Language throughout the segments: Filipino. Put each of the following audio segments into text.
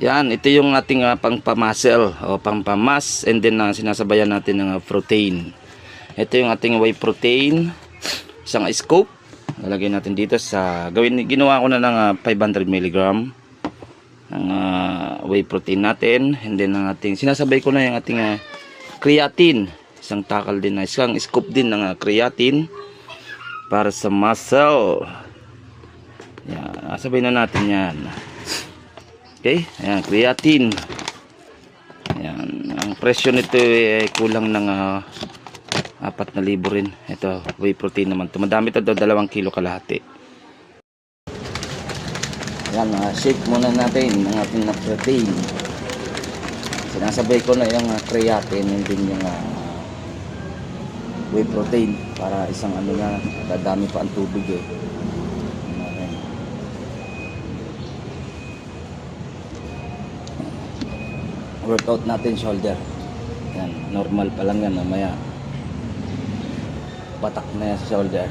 Yan, ito yung ating pang-muscle o pang-mass, and then sinasabayan natin ng protein. Ito yung ating whey protein, isang scoop. Lalagay natin dito sa ginawa ko na ng 500 mg ng whey protein natin, and then ang ating sinasabay ko na yung ating creatine, isang takal din na isang scoop din ng creatine para sa muscle. Yan, sabay na natin yan. Okay, ayan, creatine. Ayan, ang presyo nito ay kulang ng 4,000 rin. Ito, whey protein naman. Madami ito daw, 2 kilo kalahati. Ayan, shake muna natin ng ating protein. Sinasabay ko na yung creatine and din yung whey protein para isang na, dadami pa ang tubig eh. Workout natin shoulder. Yan, normal pa lang yan, mamaya patak na yan sa shoulder.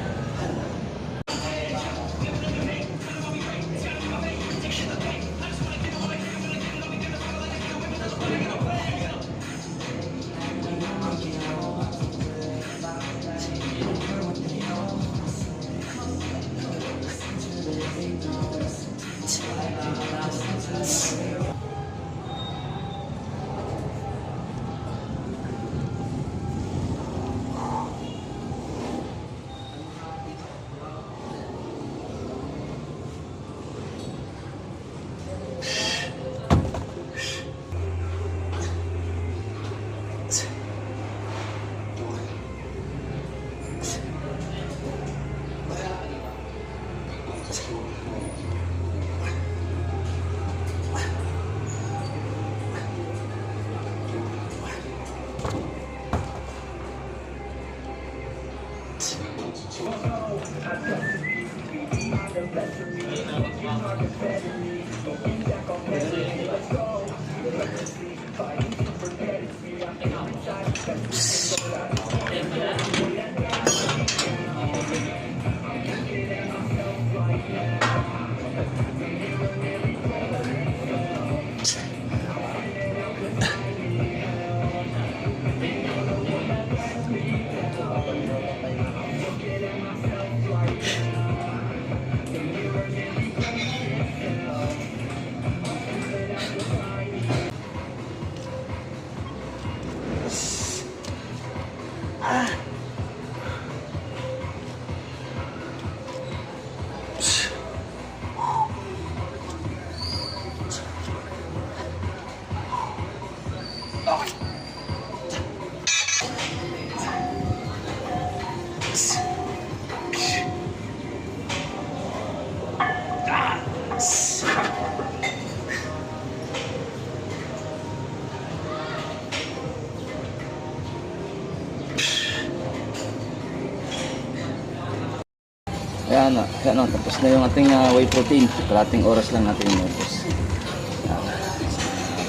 Ayan na, tapos na yung ating whey protein. Kalating oras lang natin inubos.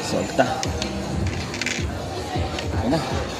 Resulta. Ayan na.